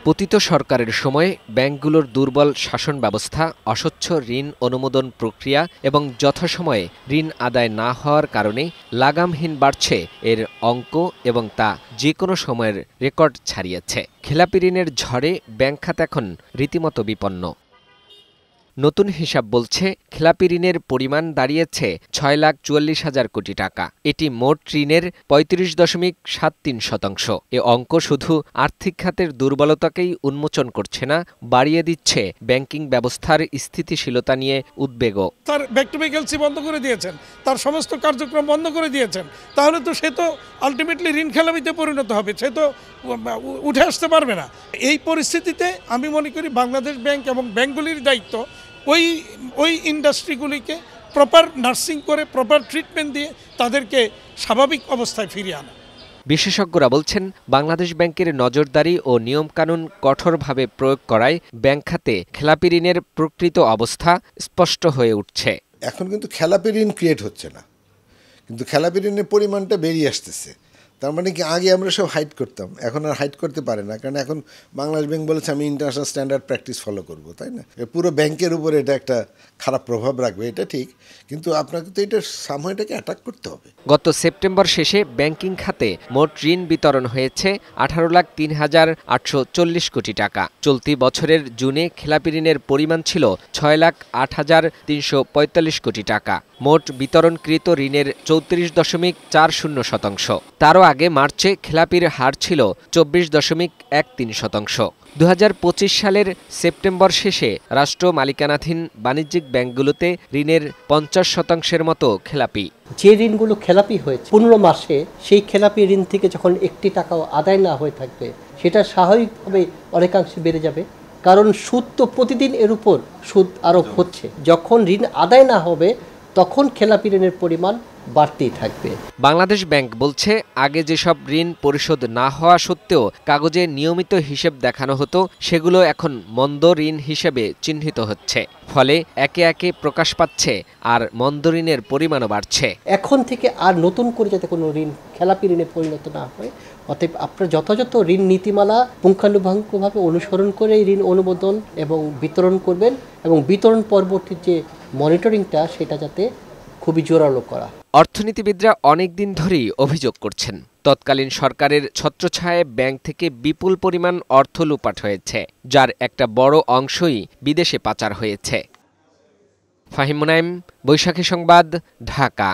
পতিত সরকারের সময় ব্যাংকগুলোর দুর্বল শাসন ব্যবস্থা, অস্বচ্ছ ঋণ অনুমোদন প্রক্রিয়া এবং যথাসময়ে ঋণ আদায় না হওয়ার কারণে লাগামহীন বাড়ছে এর অঙ্ক এবং তা যে কোনো সময়ের রেকর্ড ছাড়িয়েছে। খেলাপি ঋণের ঝড়ে ব্যাংক খাত এখন রীতিমতো বিপন্ন। নতুন হিসাব বলছে খেলাপি ঋণের পরিমাণ দাঁড়িয়েছে ৬,৪৪,০০০ কোটি টাকা। এটি মোট ঋণের ৩৫.৭৩%। এ অঙ্ক শুধু আর্থিক খাতের দুর্বলতাকেই উন্মোচন করছে না, বাড়িয়ে দিচ্ছে ব্যাংকিং ব্যবস্থার স্থিতিশীলতা নিয়ে উদ্বেগও। তার ব্যাক টু ব্যাক এলসি বন্ধ করে দিয়েছেন, তার সমস্ত কার্যক্রম বন্ধ করে দিয়েছেন, তাহলে তো সে তো আলটিমেটলি ঋণ খেলাপিতে পরিণত হবে, সে তো উঠে আসতে পারবে না। এই পরিস্থিতিতে আমি মনে করি বাংলাদেশ ব্যাংক এবং ব্যাংকগুলির দায়িত্ব ওই ইন্ডাস্ট্রিগুলিকে প্রপার নার্সিং করে, প্রপার ট্রিটমেন্ট দিয়ে তাদেরকে স্বাভাবিক অবস্থায় ফিরিয়ে আনা। বিশেষজ্ঞরা বলছেন, বাংলাদেশ ব্যাংকের নজরদারি ও নিয়মকানুন কঠোরভাবে প্রয়োগ করায় ব্যাংক খাতে খেলাপি ঋণের প্রকৃত অবস্থা স্পষ্ট হয়ে উঠছে। এখন কিন্তু খেলাপি ঋণ ক্রিয়েট হচ্ছে না, কিন্তু খেলাপি ঋণের পরিমাণটা বেরিয়ে আসতেছে। তার মানে কি, আগে আমরা সব হাইড করতাম, এখন আর হাইড করতে পারে না, কারণ এখন বাংলাদেশ ব্যাংক বলেছে আমি ইন্টারন্যাশনাল স্ট্যান্ডার্ড প্র্যাকটিস ফলো করব, তাই না? পুরো ব্যাংকের উপরে এটা একটা খারাপ প্রভাব রাখবে, এটা ঠিক, কিন্তু আপনাকে তো এটা সময়টাকে অ্যাটাক করতে হবে। গত সেপ্টেম্বর শেষে ব্যাংকিং খাতে মোট ঋণ বিতরণ হয়েছে 18,03,840 কোটি টাকা। চলতি বছরের জুনে খেলাপি ঋণের পরিমাণ ছিল 6,08,345 কোটি টাকা। মোট বিতরণকৃত ঋণের 34.40%। তারও আগে মার্চে খেলাপির হার ছিল 24.13%। 2025 সালের সেপ্টেম্বর শেষে রাষ্ট্র মালিকানাধীন বাণিজ্যিক ব্যাংকগুলোতে ঋণের 50% মতো খেলাপি। যে ঋণগুলো খেলাপি হয়েছে 15 মাসে, সেই খেলাপি ঋণ থেকে যখন একটি টাকাও আদায় না হয়ে থাকবে, সেটা স্বাভাবিকভাবে অনেকাংশে বেড়ে যাবে, কারণ সুদ তো প্রতিদিন এর উপর সুদ আরোপ হচ্ছে। যখন ঋণ আদায় না হবে তখন খেলাপি ঋণের পরিমাণ বাড়তেই থাকবে। বাংলাদেশ ব্যাংক বলছে, আগে যেসব ঋণ পরিশোধ না হওয়া সত্ত্বেও কাগজে নিয়মিত হিসেব দেখানো হতো, সেগুলো এখন মন্দ ঋণ হিসেবে চিহ্নিত হচ্ছে। ফলে একে একে প্রকাশ পাচ্ছে আর মন্দ ঋণের পরিমাণও বাড়ছে। এখন থেকে আর নতুন করে যাতে কোনো ঋণ খেলাপি ঋণে পরিণত না হয়, অতএব আপনারা যথাযথ ঋণ নীতিমালা পুঙ্খানুপুঙ্খভাবে অনুসরণ করে ঋণ অনুমোদন এবং বিতরণ করবেন, এবং বিতরণ পরবর্তী যে মনিটরিংটা, সেটা যাতে খুবই জোরালো করা। অর্থনীতিবিদরা অনেকদিন ধরেই অভিযোগ করছেন, তৎকালীন সরকারের ছত্রছায়ায় ব্যাংক থেকে বিপুল পরিমাণ অর্থ লুপাট হয়েছে, যার একটা বড় অংশই বিদেশে পাচার হয়েছে। ফাহিম মুনাইম, বৈশাখী সংবাদ, ঢাকা।